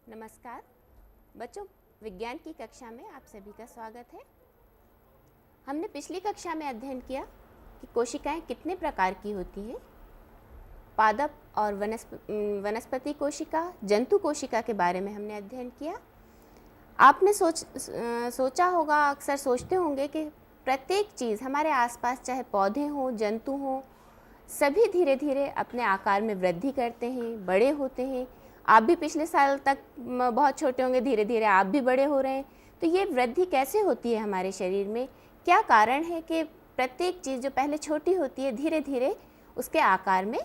नमस्कार बच्चों, विज्ञान की कक्षा में आप सभी का स्वागत है। हमने पिछली कक्षा में अध्ययन किया कि कोशिकाएं कितने प्रकार की होती हैं। पादप और वनस्पति कोशिका, जंतु कोशिका के बारे में हमने अध्ययन किया। आपने सोचा होगा, अक्सर सोचते होंगे कि प्रत्येक चीज़ हमारे आसपास, चाहे पौधे हों, जंतु हों, सभी धीरे धीरे अपने आकार में वृद्धि करते हैं, बड़े होते हैं। आप भी पिछले साल तक बहुत छोटे होंगे, धीरे धीरे आप भी बड़े हो रहे हैं। तो ये वृद्धि कैसे होती है हमारे शरीर में? क्या कारण है कि प्रत्येक चीज़ जो पहले छोटी होती है, धीरे धीरे उसके आकार में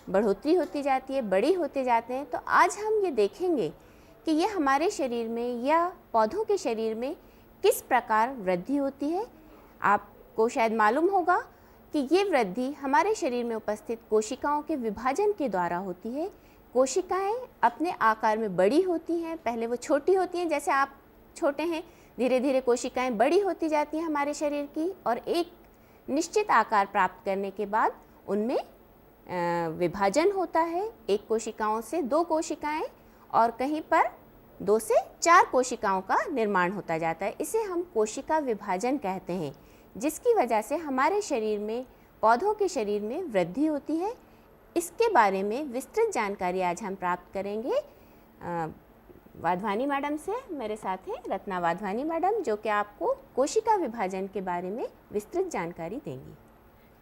बढ़ोतरी होती जाती है, बड़ी होते जाते हैं? तो आज हम ये देखेंगे कि ये हमारे शरीर में या पौधों के शरीर में किस प्रकार वृद्धि होती है। आपको शायद मालूम होगा कि ये वृद्धि हमारे शरीर में उपस्थित कोशिकाओं के विभाजन के द्वारा होती है। कोशिकाएं अपने आकार में बड़ी होती हैं, पहले वो छोटी होती हैं, जैसे आप छोटे हैं, धीरे धीरे कोशिकाएं बड़ी होती जाती हैं हमारे शरीर की, और एक निश्चित आकार प्राप्त करने के बाद उनमें विभाजन होता है। एक कोशिकाओं से दो कोशिकाएं और कहीं पर 2 से 4 कोशिकाओं का निर्माण होता जाता है। इसे हम कोशिका विभाजन कहते हैं, जिसकी वजह से हमारे शरीर में, पौधों के शरीर में वृद्धि होती है। इसके बारे में विस्तृत जानकारी आज हम प्राप्त करेंगे वाधवानी मैडम से। मेरे साथ हैं रत्ना वाधवानी मैडम, जो कि आपको कोशिका विभाजन के बारे में विस्तृत जानकारी देंगी।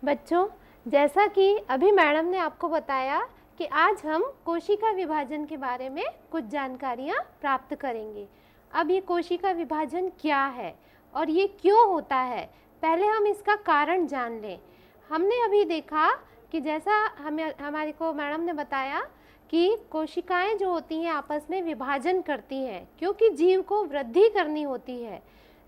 बच्चों, जैसा कि अभी मैडम ने आपको बताया कि आज हम कोशिका विभाजन के बारे में कुछ जानकारियाँ प्राप्त करेंगे। अब ये कोशिका विभाजन क्या है और ये क्यों होता है, पहले हम इसका कारण जान लें। हमने अभी देखा कि जैसा हमारे को मैडम ने बताया कि कोशिकाएं जो होती हैं आपस में विभाजन करती हैं, क्योंकि जीव को वृद्धि करनी होती है।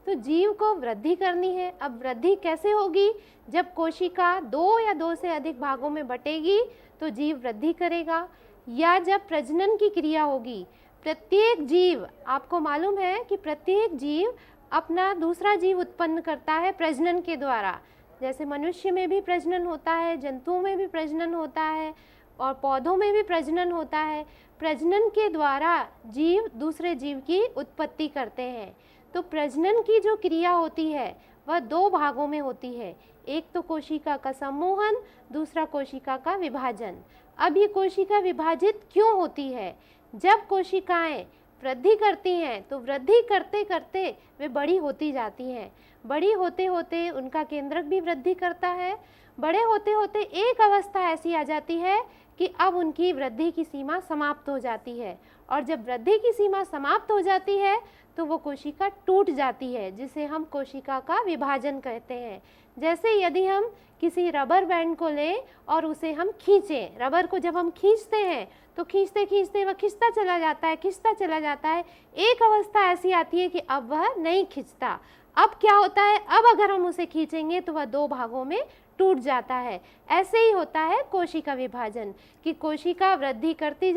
तो जीव को वृद्धि करनी है। अब वृद्धि कैसे होगी? जब कोशिका 2 या 2 से अधिक भागों में बटेगी तो जीव वृद्धि करेगा, या जब प्रजनन की क्रिया होगी। प्रत्येक जीव, आपको मालूम है कि प्रत्येक जीव अपना दूसरा जीव उत्पन्न करता है प्रजनन के द्वारा। जैसे मनुष्य में भी प्रजनन होता है, जंतुओं में भी प्रजनन होता है और पौधों में भी प्रजनन होता है। प्रजनन के द्वारा जीव दूसरे जीव की उत्पत्ति करते हैं। तो प्रजनन की जो क्रिया होती है वह 2 भागों में होती है। एक तो कोशिका का सम्मोहन, दूसरा कोशिका का विभाजन। अब ये कोशिका विभाजित क्यों होती है? जब कोशिकाएं वृद्धि करती हैं तो वृद्धि करते करते वे बड़ी होती जाती हैं। बड़ी होते होते उनका केंद्रक भी वृद्धि करता है। बड़े होते होते एक अवस्था ऐसी आ जाती है कि अब उनकी वृद्धि की सीमा समाप्त हो जाती है, और जब वृद्धि की सीमा समाप्त हो जाती है तो वो कोशिका टूट जाती है, जिसे हम कोशिका का विभाजन कहते हैं। जैसे यदि हम किसी रबर बैंड को लें और उसे हम खींचें, रबर को जब हम खींचते हैं तो खींचते खींचते वह खिंचता चला जाता है, खिंचता चला जाता है। एक अवस्था ऐसी आती है कि अब वह नहीं खिंचता। अब क्या होता है? अब अगर हम उसे खींचेंगे तो वह 2 भागों में टूट जाता है। ऐसे ही होता है कोशिका विभाजन, कि कोशिका वृद्धि करती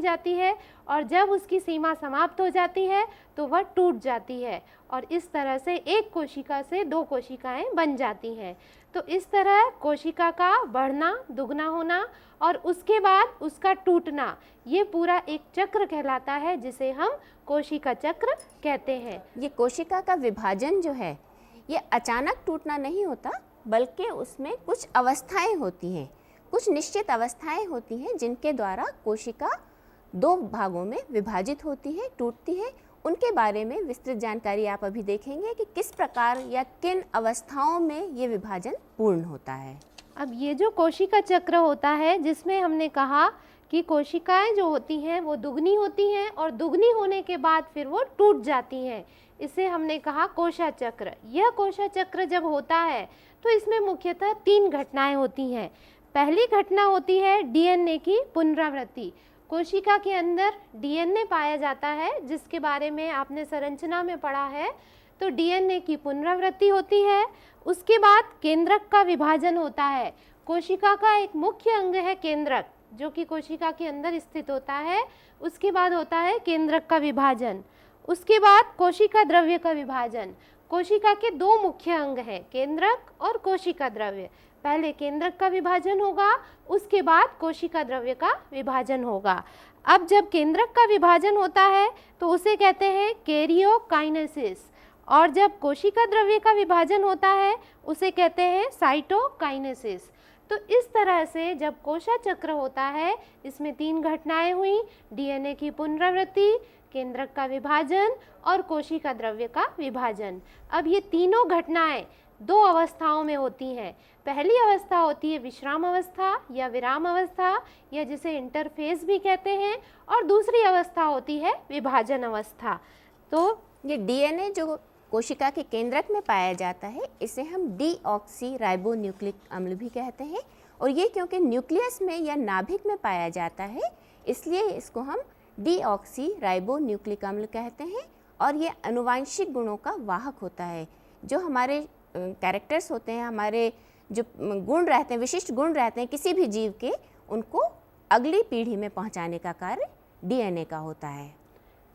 जाती है और जब उसकी सीमा समाप्त हो जाती है तो वह टूट जाती है, और इस तरह से एक कोशिका से 2 कोशिकाएं बन जाती हैं। तो इस तरह कोशिका का बढ़ना, दुगना होना और उसके बाद उसका टूटना, ये पूरा एक चक्र कहलाता है, जिसे हम कोशिका चक्र कहते हैं। ये कोशिका का विभाजन जो है, ये अचानक टूटना नहीं होता, बल्कि उसमें कुछ अवस्थाएं होती हैं, कुछ निश्चित अवस्थाएं होती हैं, जिनके द्वारा कोशिका 2 भागों में विभाजित होती है, टूटती है। उनके बारे में विस्तृत जानकारी आप अभी देखेंगे कि किस प्रकार या किन अवस्थाओं में ये विभाजन पूर्ण होता है। अब ये जो कोशिका चक्र होता है, जिसमें हमने कहा कि कोशिकाएं जो होती हैं वो दुगनी होती हैं और दुगनी होने के बाद फिर वो टूट जाती हैं, इसे हमने कहा कोशा चक्र। यह कोशा चक्र जब होता है तो इसमें मुख्यतः 3 घटनाएं होती हैं। पहली घटना होती है डीएनए की पुनरावृत्ति। कोशिका के अंदर डीएनए पाया जाता है, जिसके बारे में आपने संरचना में पढ़ा है। तो डीएनए की पुनरावृत्ति होती है। उसके बाद केंद्रक का विभाजन होता है। कोशिका का एक मुख्य अंग है केंद्रक, जो कि कोशिका के अंदर स्थित होता है। उसके बाद होता है केंद्रक का विभाजन। उसके बाद कोशिका द्रव्य का विभाजन। कोशिका के 2 मुख्य अंग हैं, केंद्रक और कोशिका द्रव्य। पहले केंद्रक का विभाजन होगा, उसके बाद कोशिका द्रव्य का विभाजन होगा। अब जब केंद्रक का विभाजन होता है तो उसे कहते हैं कैरियोकाइनेसिस, और जब कोशिका द्रव्य का विभाजन होता है उसे कहते हैं साइटोकाइनेसिस। तो इस तरह से जब कोशा चक्र होता है, इसमें 3 घटनाएं हुई, डीएनए की पुनरावृत्ति, केंद्रक का विभाजन और कोशिका द्रव्य का विभाजन। अब ये तीनों घटनाएं 2 अवस्थाओं में होती हैं। पहली अवस्था होती है विश्राम अवस्था या विराम अवस्था, या जिसे इंटरफेज भी कहते हैं, और दूसरी अवस्था होती है विभाजन अवस्था। तो ये डीएनए जो कोशिका के केंद्रक में पाया जाता है, इसे हम डीऑक्सी राइबोन्यूक्लिक अम्ल भी कहते हैं, और ये क्योंकि न्यूक्लियस में या नाभिक में पाया जाता है, इसलिए इसको हम डीऑक्सी राइबोन्यूक्लिक अम्ल कहते हैं। और ये आनुवांशिक गुणों का वाहक होता है। जो हमारे कैरेक्टर्स होते हैं, हमारे जो गुण रहते हैं, विशिष्ट गुण रहते हैं किसी भी जीव के, उनको अगली पीढ़ी में पहुंचाने का कार्य डीएनए का होता है।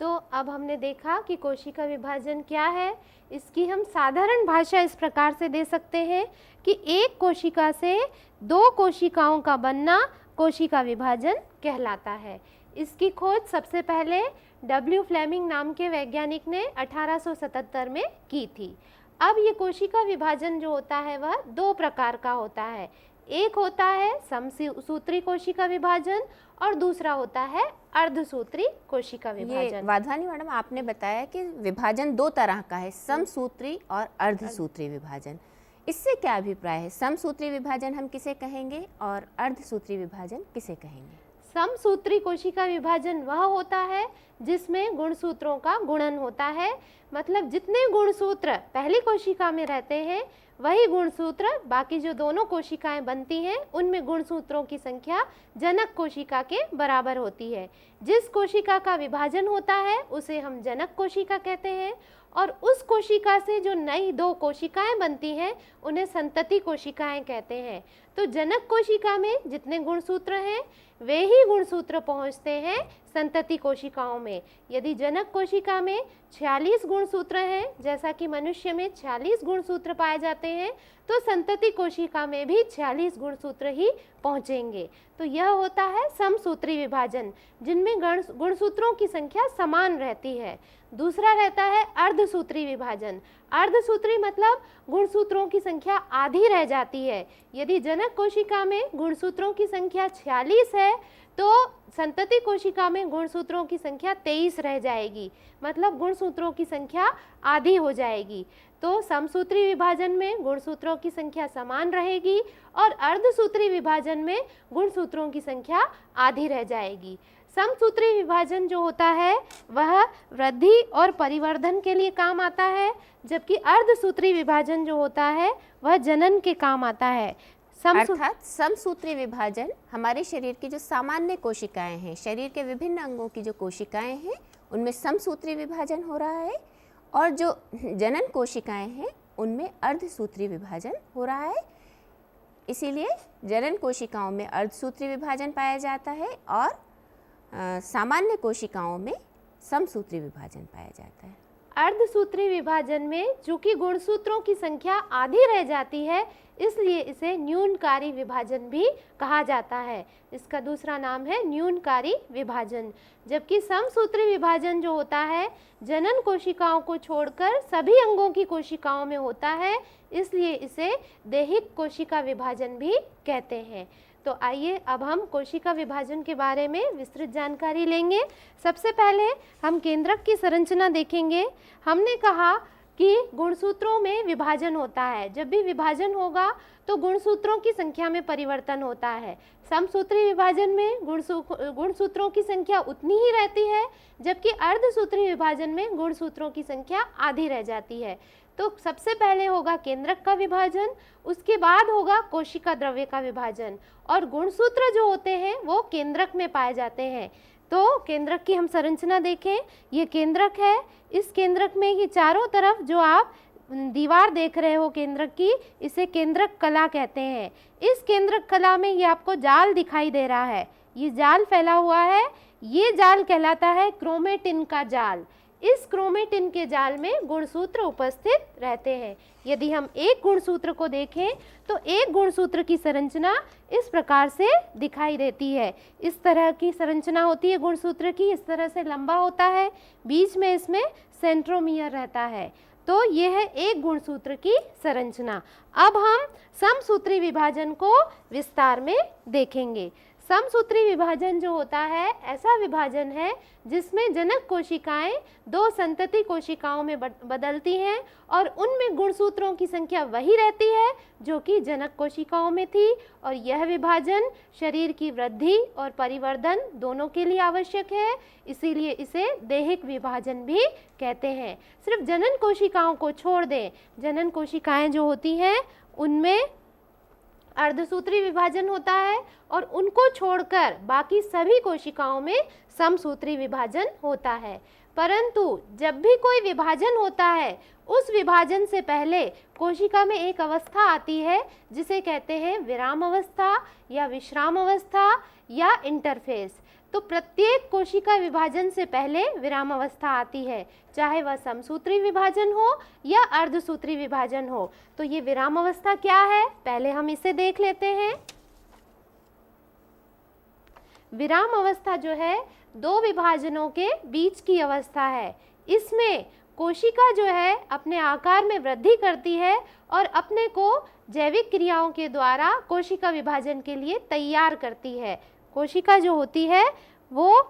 तो अब हमने देखा कि कोशिका विभाजन क्या है। इसकी हम साधारण भाषा इस प्रकार से दे सकते हैं कि एक कोशिका से 2 कोशिकाओं का बनना कोशिका विभाजन कहलाता है। इसकी खोज सबसे पहले डब्ल्यू फ्लेमिंग नाम के वैज्ञानिक ने 1877 में की थी। अब ये कोशिका विभाजन जो होता है वह 2 प्रकार का होता है। एक होता है समसूत्री कोशिका विभाजन और दूसरा होता है अर्धसूत्री कोशिका ये विभाजन। वाधवानी मैडम, आपने बताया कि विभाजन 2 तरह का है, समसूत्री और अर्धसूत्री विभाजन। इससे क्या अभिप्राय है? समसूत्री विभाजन हम किसे कहेंगे और अर्धसूत्री विभाजन किसे कहेंगे? समसूत्री कोशिका विभाजन वह होता है जिसमें गुणसूत्रों का गुणन होता है। मतलब जितने गुणसूत्र पहली कोशिका में रहते हैं, वही गुणसूत्र बाकी जो दोनों कोशिकाएं बनती हैं उनमें गुणसूत्रों की संख्या जनक कोशिका के बराबर होती है। जिस कोशिका का विभाजन होता है उसे हम जनक कोशिका कहते हैं, और उस कोशिका से जो नई 2 कोशिकाएं बनती हैं उन्हें संतति कोशिकाएं कहते हैं। तो जनक कोशिका में जितने गुणसूत्र हैं वे ही गुणसूत्र पहुंचते हैं संतति कोशिकाओं में। यदि जनक कोशिका में 46 गुणसूत्र हैं, जैसा कि मनुष्य में 46 गुणसूत्र पाए जाते हैं, तो संतति कोशिका में भी 46 गुणसूत्र ही पहुंचेंगे। तो यह होता है समसूत्री विभाजन, जिनमें गुणसूत्रों की संख्या समान रहती है। दूसरा रहता है अर्धसूत्री विभाजन। अर्धसूत्री मतलब गुणसूत्रों की संख्या आधी रह जाती है। यदि जनक कोशिका में गुणसूत्रों की संख्या 46 है, तो संतति कोशिका में गुणसूत्रों की संख्या 23 रह जाएगी। मतलब गुणसूत्रों की संख्या आधी हो जाएगी। तो समसूत्री विभाजन में गुणसूत्रों की संख्या समान रहेगी और अर्धसूत्री विभाजन में गुणसूत्रों की संख्या आधी रह जाएगी। समसूत्री विभाजन जो होता है वह वृद्धि और परिवर्धन के लिए काम आता है, जबकि अर्धसूत्री विभाजन जो होता है वह जनन के काम आता है। अर्थात समसूत्री विभाजन हमारे शरीर की जो सामान्य कोशिकाएं हैं, शरीर के विभिन्न अंगों की जो कोशिकाएं हैं, उनमें समसूत्री विभाजन हो रहा है, और जो जनन कोशिकाएं हैं उनमें अर्धसूत्री विभाजन हो रहा है। इसीलिए जनन कोशिकाओं में अर्धसूत्री विभाजन पाया जाता है और सामान्य कोशिकाओं में समसूत्री विभाजन पाया जाता है। अर्धसूत्री विभाजन में चूंकि गुणसूत्रों की संख्या आधी रह जाती है, इसलिए इसे न्यूनकारी विभाजन भी कहा जाता है। इसका दूसरा नाम है न्यूनकारी विभाजन। जबकि समसूत्री विभाजन जो होता है जनन कोशिकाओं को छोड़कर सभी अंगों की कोशिकाओं में होता है, इसलिए इसे दैहिक कोशिका विभाजन भी कहते हैं। तो आइए अब हम कोशिका विभाजन के बारे में विस्तृत जानकारी लेंगे। सबसे पहले हम केंद्रक की संरचना देखेंगे। हमने कहा कि गुणसूत्रों में विभाजन होता है। जब भी विभाजन होगा तो गुणसूत्रों की संख्या में परिवर्तन होता है। समसूत्री विभाजन में गुणसूत्रों की संख्या उतनी ही रहती है, जबकि अर्धसूत्री विभाजन में गुणसूत्रों की संख्या आधी रह जाती है। तो सबसे पहले होगा केंद्रक का विभाजन, उसके बाद होगा कोशिका द्रव्य का विभाजन, और गुणसूत्र जो होते हैं वो केंद्रक में पाए जाते हैं। तो केंद्रक की हम संरचना देखें। ये केंद्रक है। इस केंद्रक में ये चारों तरफ जो आप दीवार देख रहे हो केंद्रक की, इसे केंद्रक कला कहते हैं। इस केंद्रक कला में ये आपको जाल दिखाई दे रहा है, ये जाल फैला हुआ है, ये जाल कहलाता है क्रोमेटिन का जाल। इस क्रोमेटिन के जाल में गुणसूत्र उपस्थित रहते हैं। यदि हम एक गुणसूत्र को देखें तो एक गुणसूत्र की संरचना इस प्रकार से दिखाई देती है। इस तरह की संरचना होती है गुणसूत्र की, इस तरह से लंबा होता है, बीच में इसमें सेंट्रोमियर रहता है। तो यह है एक गुणसूत्र की संरचना। अब हम समसूत्री विभाजन को विस्तार में देखेंगे। समसूत्री विभाजन जो होता है ऐसा विभाजन है जिसमें जनक कोशिकाएं दो संतति कोशिकाओं में बदलती हैं और उनमें गुणसूत्रों की संख्या वही रहती है जो कि जनक कोशिकाओं में थी, और यह विभाजन शरीर की वृद्धि और परिवर्धन दोनों के लिए आवश्यक है, इसीलिए इसे दैहिक विभाजन भी कहते हैं। सिर्फ जनन कोशिकाओं को छोड़ दें, जनन कोशिकाएं जो होती हैं उनमें अर्धसूत्री विभाजन होता है और उनको छोड़कर बाकी सभी कोशिकाओं में समसूत्री विभाजन होता है। परंतु जब भी कोई विभाजन होता है उस विभाजन से पहले कोशिका में एक अवस्था आती है जिसे कहते हैं विराम अवस्था या विश्राम अवस्था या इंटरफेस। तो प्रत्येक कोशिका विभाजन से पहले विराम अवस्था आती है, चाहे वह समसूत्री विभाजन हो या अर्धसूत्री विभाजन हो। तो ये विराम अवस्था क्या है, पहले हम इसे देख लेते हैं। विराम अवस्था जो है दो विभाजनों के बीच की अवस्था है। इसमें कोशिका जो है अपने आकार में वृद्धि करती है और अपने को जैविक क्रियाओं के द्वारा कोशिका विभाजन के लिए तैयार करती है। कोशिका जो होती है वो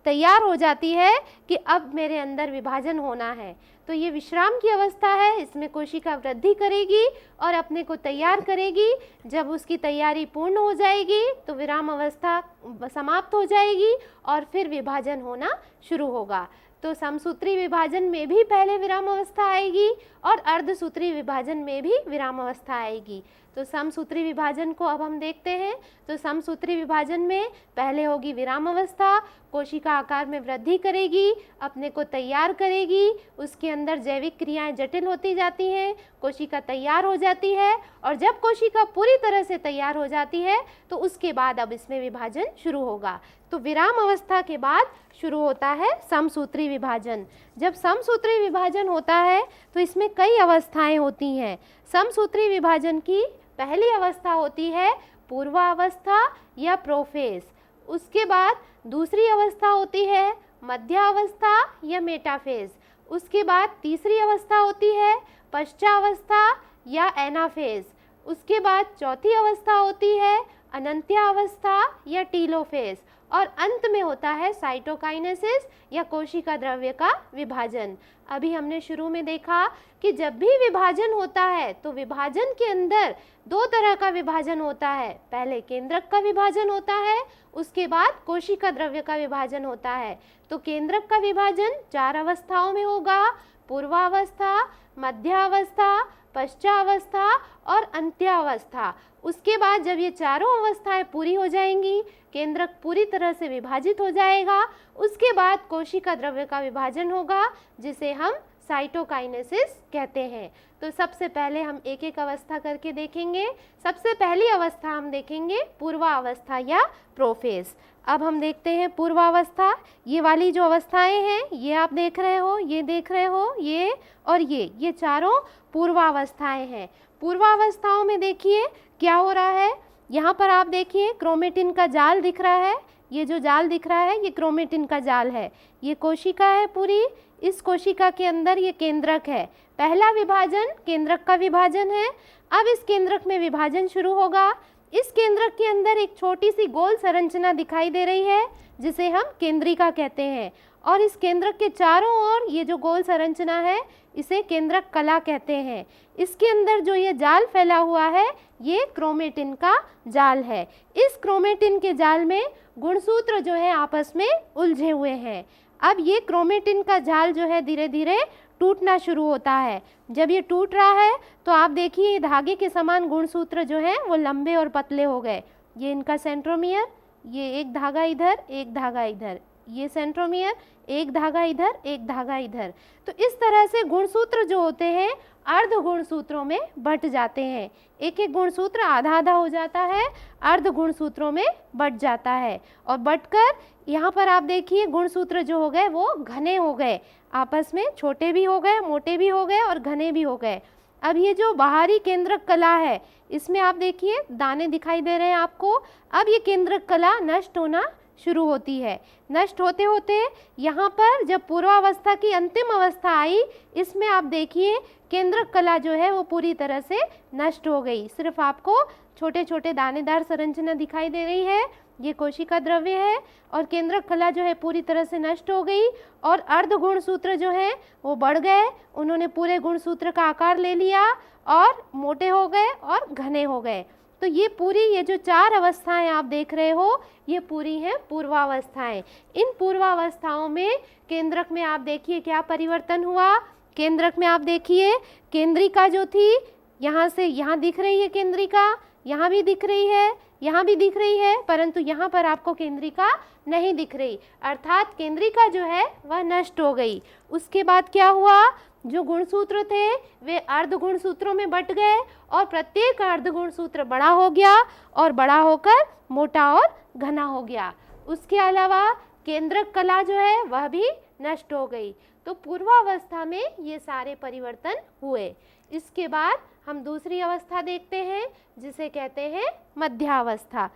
तैयार हो जाती है कि अब मेरे अंदर विभाजन होना है। तो ये विश्राम की अवस्था है, इसमें कोशिका वृद्धि करेगी और अपने को तैयार करेगी। जब उसकी तैयारी पूर्ण हो जाएगी तो विराम अवस्था समाप्त हो जाएगी और फिर विभाजन होना शुरू होगा। तो समसूत्री विभाजन में भी पहले विराम अवस्था आएगी और अर्धसूत्री विभाजन में भी विराम अवस्था आएगी। तो समसूत्री विभाजन को अब हम देखते हैं। तो समसूत्री विभाजन में पहले होगी विराम अवस्था, कोशिका आकार में वृद्धि करेगी, अपने को तैयार करेगी, उसके अंदर जैविक क्रियाएं जटिल होती जाती हैं, कोशिका तैयार हो जाती है और जब कोशिका पूरी तरह से तैयार हो जाती है तो उसके बाद अब इसमें विभाजन शुरू होगा। तो विराम अवस्था के बाद शुरू होता है समसूत्री विभाजन। जब समसूत्री विभाजन होता है तो इसमें कई अवस्थाएं होती हैं। समसूत्री विभाजन की पहली अवस्था होती है पूर्वावस्था या प्रोफेज। उसके बाद दूसरी अवस्था होती है मध्यावस्था या मेटाफेज। उसके बाद तीसरी अवस्था होती है पश्चावस्था या एनाफेज। उसके बाद चौथी अवस्था होती है अनंत्यावस्था या टीलोफेज और अंत में होता है साइटोकाइनेसिस या कोशिका द्रव्य का विभाजन। अभी हमने शुरू में देखा कि जब भी विभाजन होता है तो विभाजन के अंदर दो तरह का विभाजन होता है। पहले केंद्रक का विभाजन होता है, उसके बाद कोशिका द्रव्य का विभाजन होता है। तो केंद्रक का विभाजन 4 अवस्थाओं में होगा, पूर्वावस्था, मध्यावस्था, पश्चावस्था और अंत्यावस्था। उसके बाद जब ये चारों अवस्थाएं पूरी हो जाएंगी, केंद्रक पूरी तरह से विभाजित हो जाएगा, उसके बाद कोशिका द्रव्य का विभाजन होगा जिसे हम साइटोकाइनेसिस कहते हैं। तो सबसे पहले हम एक एक अवस्था करके देखेंगे। सबसे पहली अवस्था हम देखेंगे पूर्वावस्था या प्रोफेज। अब हम देखते हैं पूर्वावस्था। ये वाली जो अवस्थाएं हैं ये आप देख रहे हो, ये देख रहे हो, ये और ये चारों पूर्वावस्थाएं हैं। पूर्वावस्थाओं में देखिए क्या हो रहा है। यहाँ पर आप देखिए क्रोमेटिन का जाल दिख रहा है। ये जो जाल दिख रहा है ये क्रोमेटिन का जाल है। ये कोशिका है पूरी, इस कोशिका के अंदर ये केंद्रक है। पहला विभाजन केंद्रक का विभाजन है। अब इस केंद्रक में विभाजन शुरू होगा। इस केंद्रक के अंदर एक छोटी सी गोल संरचना दिखाई दे रही है जिसे हम केंद्रिका कहते हैं, और इस केंद्रक के चारों ओर ये जो गोल संरचना है इसे केंद्रक कला कहते हैं। इसके अंदर जो ये जाल फैला हुआ है ये क्रोमेटिन का जाल है। इस क्रोमेटिन के जाल में गुणसूत्र जो है आपस में उलझे हुए हैं। अब ये क्रोमेटिन का जाल जो है धीरे धीरे टूटना शुरू होता है। जब ये टूट रहा है तो आप देखिए धागे के समान गुणसूत्र जो हैं वो लंबे और पतले हो गए। ये इनका सेंट्रोमियर, ये एक धागा इधर, एक धागा इधर, ये सेंट्रोमियर, एक धागा इधर, एक धागा इधर। तो इस तरह से गुणसूत्र जो होते हैं अर्ध गुणसूत्रों में बंट जाते हैं। एक एक गुणसूत्र आधा आधा हो जाता है, अर्ध गुणसूत्रों में बंट जाता है। और बंटकर यहाँ पर आप देखिए गुणसूत्र जो हो गए वो घने हो गए, आपस में छोटे भी हो गए, मोटे भी हो गए और घने भी हो गए। अब ये जो बाहरी केंद्रक कला है, इसमें आप देखिए दाने दिखाई दे रहे हैं आपको। अब ये केंद्रक कला नष्ट होना शुरू होती है। नष्ट होते होते यहाँ पर जब पूर्वावस्था की अंतिम अवस्था आई, इसमें आप देखिए केंद्रक कला जो है वो पूरी तरह से नष्ट हो गई। सिर्फ आपको छोटे छोटे दानेदार संरचना दिखाई दे रही है, ये कोशिका द्रव्य है। और केंद्रक कला जो है पूरी तरह से नष्ट हो गई और अर्ध गुणसूत्र जो है वो बढ़ गए, उन्होंने पूरे गुणसूत्र का आकार ले लिया और मोटे हो गए और घने हो गए। तो ये जो 4 अवस्थाएं आप देख रहे हो, ये पूरी हैं पूर्वावस्थाएं। इन पूर्वावस्थाओं में केंद्रक में आप देखिए क्या परिवर्तन हुआ। केंद्रक में आप देखिए केंद्रिका जो थी, यहाँ से यहाँ दिख रही है केंद्रिका, यहाँ भी दिख रही है, यहाँ भी दिख रही है, परंतु यहाँ पर आपको केंद्रिका नहीं दिख रही, अर्थात केंद्रिका जो है वह नष्ट हो गई। उसके बाद क्या हुआ, जो गुणसूत्र थे वे अर्ध गुणसूत्रों में बंट गए और प्रत्येक अर्ध गुणसूत्र बड़ा हो गया और बड़ा होकर मोटा और घना हो गया। उसके अलावा केंद्रक कला जो है वह भी नष्ट हो गई। तो पूर्वावस्था में ये सारे परिवर्तन हुए। इसके बाद हम दूसरी अवस्था देखते हैं जिसे कहते हैं मध्यावस्था।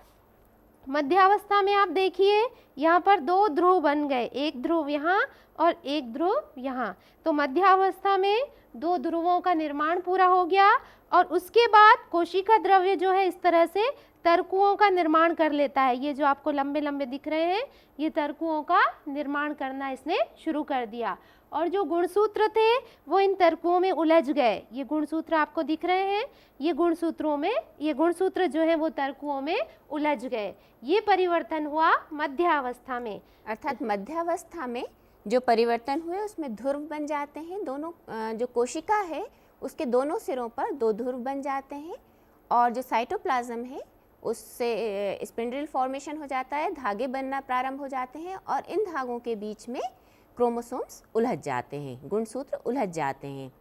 मध्यावस्था में आप देखिए यहाँ पर 2 ध्रुव बन गए, एक ध्रुव यहाँ और एक ध्रुव यहाँ। तो मध्यावस्था में 2 ध्रुवों का निर्माण पूरा हो गया और उसके बाद कोशिका द्रव्य जो है इस तरह से तरकुओं का निर्माण कर लेता है। ये जो आपको लंबे लंबे दिख रहे हैं, ये तरकुओं का निर्माण करना इसने शुरू कर दिया। और जो गुणसूत्र थे वो इन तरकुओं में उलझ गए। ये गुणसूत्र आपको दिख रहे हैं, ये गुणसूत्र जो है वो तरकुओं में उलझ गए। ये परिवर्तन हुआ मध्यावस्था में। अर्थात मध्यावस्था में जो परिवर्तन हुए उसमें ध्रुव बन जाते हैं। दोनों जो कोशिका है उसके दोनों सिरों पर 2 ध्रुव बन जाते हैं और जो साइटोप्लाज्म है उससे स्पिंडल फॉर्मेशन हो जाता है, धागे बनना प्रारंभ हो जाते हैं और इन धागों के बीच में क्रोमोसोम्स उलझ जाते हैं, गुणसूत्र उलझ जाते हैं।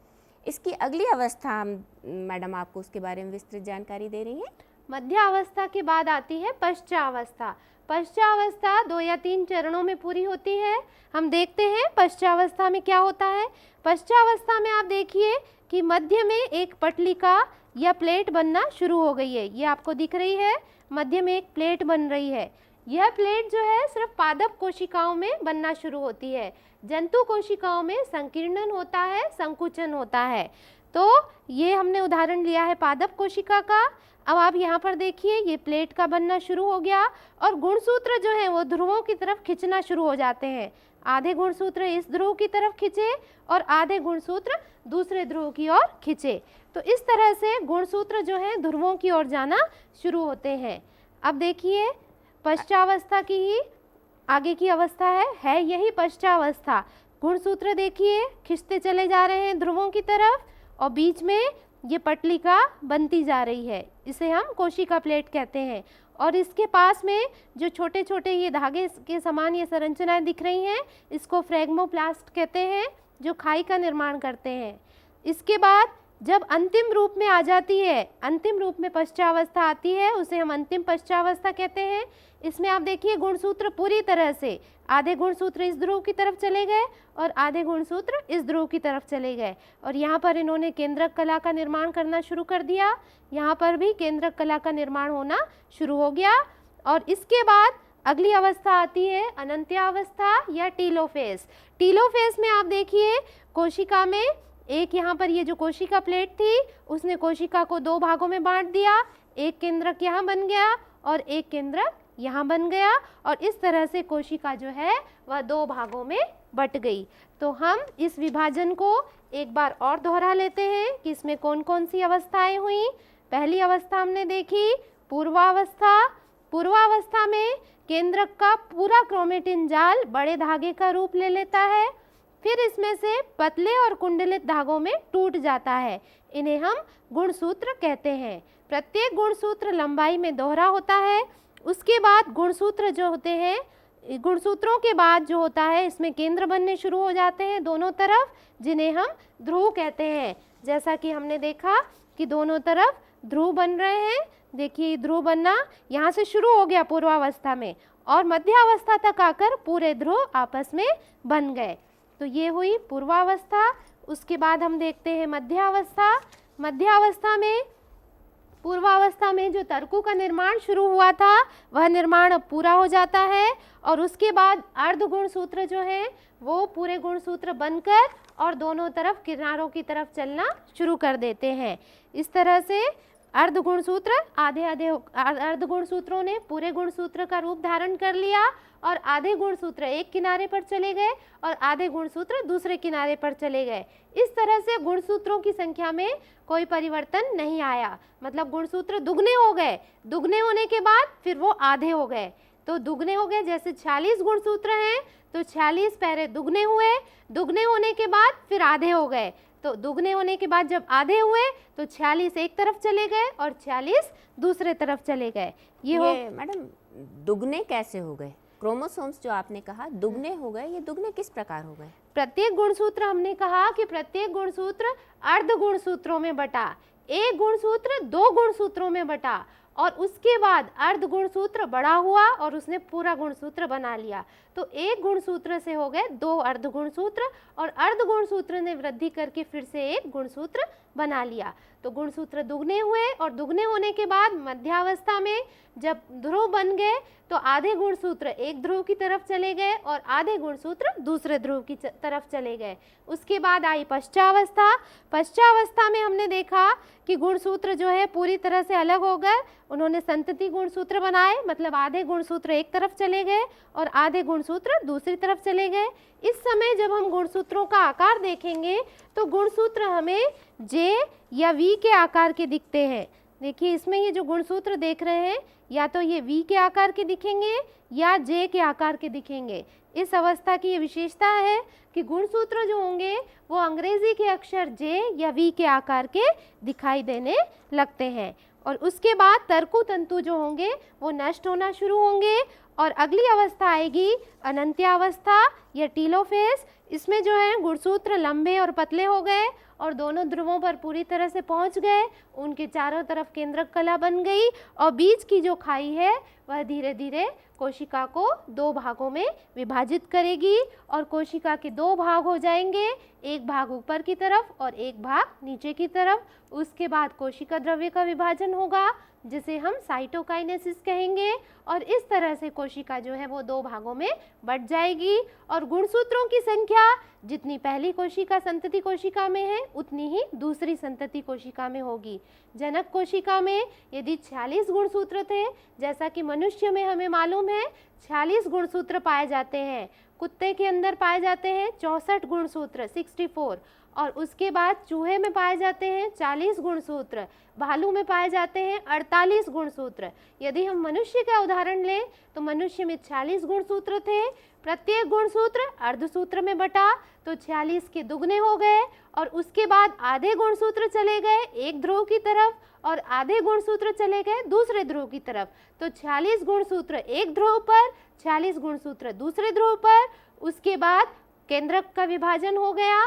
इसकी अगली अवस्था मैडम आपको उसके बारे में विस्तृत जानकारी दे रही हैं। मध्यावस्था के बाद आती है पश्चावस्था। पश्चावस्था 2 या 3 चरणों में पूरी होती है। हम देखते हैं पश्चावस्था में क्या होता है। पश्चावस्था में आप देखिए कि मध्य में एक पटलिका या प्लेट बनना शुरू हो गई है। ये आपको दिख रही है, मध्य में एक प्लेट बन रही है। यह प्लेट जो है सिर्फ पादप कोशिकाओं में बनना शुरू होती है। जंतु कोशिकाओं में संकीर्णन होता है, संकुचन होता है। तो ये हमने उदाहरण लिया है पादप कोशिका का। अब आप यहाँ पर देखिए ये प्लेट का बनना शुरू हो गया और गुणसूत्र जो है वो ध्रुवों की तरफ खिंचना शुरू हो जाते हैं। आधे गुणसूत्र इस ध्रुव की तरफ खिंचे और आधे गुणसूत्र दूसरे ध्रुव की ओर खिंचे। तो इस तरह से गुणसूत्र जो है ध्रुवों की ओर जाना शुरू होते हैं। अब देखिए पश्चावस्था की ही आगे की अवस्था है यही पश्चावस्था। गुणसूत्र देखिए खिंचते चले जा रहे हैं ध्रुवों की तरफ और बीच में ये पटलिका बनती जा रही है। इसे हम कोशिका प्लेट कहते हैं। और इसके पास में जो छोटे छोटे ये धागे के समान ये संरचनाएं दिख रही हैं, इसको फ्रेगमोप्लास्ट कहते हैं, जो खाई का निर्माण करते हैं। इसके बाद जब अंतिम रूप में आ जाती है, अंतिम रूप में पश्चावस्था आती है, उसे हम अंतिम पश्चावस्था कहते हैं। इसमें आप देखिए गुणसूत्र पूरी तरह से आधे गुणसूत्र इस ध्रुव की तरफ चले गए और आधे गुणसूत्र इस ध्रुव की तरफ चले गए और यहाँ पर इन्होंने केंद्रक कला का निर्माण करना शुरू कर दिया। यहाँ पर भी केंद्रक कला का निर्माण होना शुरू हो गया। और इसके बाद अगली अवस्था आती है अनंत्यावस्था या टीलोफेज। टीलोफेज में आप देखिए कोशिका में एक यहाँ पर ये जो कोशिका प्लेट थी उसने कोशिका को 2 भागों में बांट दिया। एक केंद्रक यहाँ बन गया और एक केंद्रक यहाँ बन गया और इस तरह से कोशिका जो है वह 2 भागों में बट गई। तो हम इस विभाजन को एक बार और दोहरा लेते हैं कि इसमें कौन कौन सी अवस्थाएं हुई। पहली अवस्था हमने देखी पूर्वावस्था। पूर्वावस्था में केंद्रक का पूरा क्रोमेटिन जाल बड़े धागे का रूप ले लेता है, फिर इसमें से पतले और कुंडलित धागों में टूट जाता है। इन्हें हम गुणसूत्र कहते हैं। प्रत्येक गुणसूत्र लंबाई में दोहरा होता है। उसके बाद गुणसूत्र जो होते हैं गुणसूत्रों के बाद जो होता है इसमें केंद्र बनने शुरू हो जाते हैं दोनों तरफ, जिन्हें हम ध्रुव कहते हैं। जैसा कि हमने देखा कि दोनों तरफ ध्रुव बन रहे हैं। देखिए ध्रुव बनना यहाँ से शुरू हो गया पूर्वावस्था में और मध्यावस्था तक आकर पूरे ध्रुव आपस में बन गए। तो ये हुई पूर्वावस्था। उसके बाद हम देखते हैं मध्यावस्था। मध्यावस्था में, पूर्वावस्था में जो तर्कों का निर्माण शुरू हुआ था वह निर्माण अब पूरा हो जाता है और उसके बाद अर्ध गुणसूत्र जो है वो पूरे गुणसूत्र बनकर और दोनों तरफ किनारों की तरफ चलना शुरू कर देते हैं। इस तरह से अर्ध गुणसूत्र आधे आधे अर्ध गुणसूत्रों ने पूरे गुणसूत्र का रूप धारण कर लिया और आधे गुणसूत्र एक किनारे पर चले गए और आधे गुणसूत्र दूसरे किनारे पर चले गए। इस तरह से गुणसूत्रों की संख्या में कोई परिवर्तन नहीं आया, मतलब गुणसूत्र दुगने हो गए। दुगने होने के बाद फिर वो आधे हो गए, तो दुगने हो गए। जैसे 46 गुणसूत्र हैं तो 46 पहले दुगने हुए, दुगने होने के बाद फिर आधे हो गए। तो दुगने होने के बाद जब आधे हुए तो 46 एक तरफ चले गए और 46 दूसरे तरफ चले गए। ये मैडम दुगने कैसे हो गए? क्रोमोसोम्स जो आपने कहा दुगने हो गए, ये दुगने किस प्रकार हो गए? प्रत्येक गुणसूत्र, हमने कहा कि प्रत्येक गुणसूत्र अर्ध गुणसूत्रों में बटा, एक गुणसूत्र 2 गुणसूत्रों में बटा और उसके बाद अर्ध गुणसूत्र बड़ा हुआ और उसने पूरा गुणसूत्र बना लिया। तो एक गुणसूत्र से हो गए 2 अर्ध गुणसूत्र और अर्ध गुणसूत्र ने वृद्धि करके फिर से एक गुणसूत्र बना लिया। तो गुणसूत्र दुगने हुए और दुगने होने के बाद मध्यावस्था में जब ध्रुव बन गए तो आधे गुणसूत्र एक ध्रुव की तरफ चले गए और आधे गुणसूत्र दूसरे ध्रुव की तरफ चले गए। उसके बाद आई पश्चावस्था। पश्चावस्था में हमने देखा कि गुणसूत्र जो है पूरी तरह से अलग हो गए। उन्होंने संतति गुणसूत्र बनाए, मतलब आधे गुणसूत्र एक तरफ चले गए और आधे गुणसूत्र दूसरी तरफ चले गए। इस समय जब हम गुणसूत्रों का आकार देखेंगे तो गुणसूत्र हमें जे या वी के आकार के दिखते हैं। देखिए इसमें ये जो गुणसूत्र देख रहे हैं या तो ये वी के आकार के दिखेंगे या जे के आकार के दिखेंगे। इस अवस्था की ये विशेषता है कि गुणसूत्र जो होंगे वो अंग्रेजी के अक्षर जे या वी के आकार के दिखाई देने लगते हैं और उसके बाद तर्कु तंतु जो होंगे वो नष्ट होना शुरू होंगे और अगली अवस्था आएगी अनंत्यावस्था या टीलोफेज। इसमें जो है गुणसूत्र लंबे और पतले हो गए और दोनों ध्रुवों पर पूरी तरह से पहुंच गए, उनके चारों तरफ केंद्रक कला बन गई और बीच की जो खाई है वह धीरे धीरे कोशिका को 2 भागों में विभाजित करेगी और कोशिका के 2 भाग हो जाएंगे, एक भाग ऊपर की तरफ और एक भाग नीचे की तरफ। उसके बाद कोशिका द्रव्य का विभाजन होगा जिसे हम साइटोकाइनेसिस कहेंगे और इस तरह से कोशिका जो है वो 2 भागों में बट जाएगी और गुणसूत्रों की संख्या जितनी पहली कोशिका संतति कोशिका में है उतनी ही दूसरी संतति कोशिका में होगी। जनक कोशिका में यदि 46 गुणसूत्र थे, जैसा कि मनुष्य में हमें मालूम है 46 गुणसूत्र पाए जाते हैं, कुत्ते के अंदर पाए जाते हैं 64 गुणसूत्र 64 और उसके बाद चूहे में पाए जाते हैं 40 गुणसूत्र, भालू में पाए जाते हैं 48 गुणसूत्र। यदि हम मनुष्य का उदाहरण लें तो मनुष्य में 46 गुणसूत्र थे, प्रत्येक गुणसूत्र अर्धसूत्र में बटा तो 46 के दुगने हो गए और उसके बाद आधे गुणसूत्र चले गए एक ध्रुव की तरफ और आधे गुणसूत्र चले गए दूसरे ध्रुव की तरफ। तो 46 गुणसूत्र एक ध्रुव पर, 46 गुणसूत्र दूसरे ध्रुव पर। उसके बाद केंद्रक का विभाजन हो गया,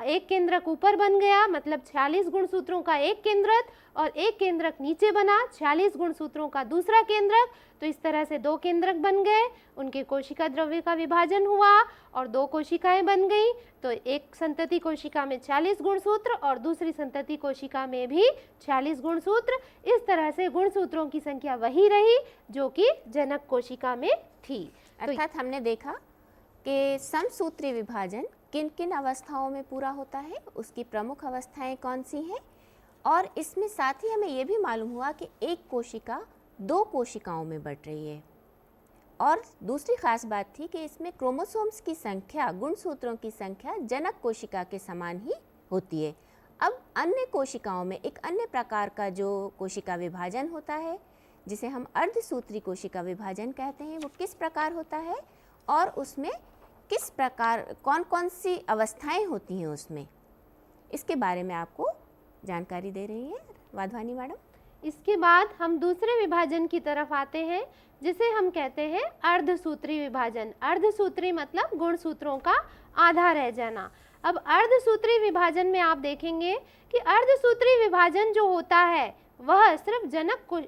एक केंद्रक ऊपर बन गया, मतलब 46 गुणसूत्रों का एक केंद्रक और एक केंद्रक नीचे बना 46 गुणसूत्रों का दूसरा केंद्रक। तो इस तरह से 2 केंद्रक बन गए, उनके कोशिका द्रव्य का विभाजन हुआ और 2 कोशिकाएं बन गई। तो एक संतति कोशिका में 40 गुणसूत्र और दूसरी संतति कोशिका में भी 40 गुणसूत्र। इस तरह से गुणसूत्रों की संख्या वही रही जो कि जनक कोशिका में थी। अर्थात हमने देखा कि समसूत्री विभाजन किन किन अवस्थाओं में पूरा होता है, उसकी प्रमुख अवस्थाएं कौन सी हैं और इसमें साथ ही हमें ये भी मालूम हुआ कि एक कोशिका 2 कोशिकाओं में बट रही है। और दूसरी खास बात थी कि इसमें क्रोमोसोम्स की संख्या, गुणसूत्रों की संख्या जनक कोशिका के समान ही होती है। अब अन्य कोशिकाओं में एक अन्य प्रकार का जो कोशिका विभाजन होता है जिसे हम अर्धसूत्री कोशिका विभाजन कहते हैं, वो किस प्रकार होता है और उसमें किस प्रकार कौन कौन सी अवस्थाएं होती हैं उसमें, इसके बारे में आपको जानकारी दे रही हैं वाधवानी मैडम। इसके बाद हम दूसरे विभाजन की तरफ आते हैं, जिसे हम कहते हैं अर्धसूत्री विभाजन। अर्धसूत्री मतलब गुणसूत्रों का आधा रह जाना। अब अर्धसूत्री विभाजन में आप देखेंगे कि अर्धसूत्री विभाजन जो होता है वह सिर्फ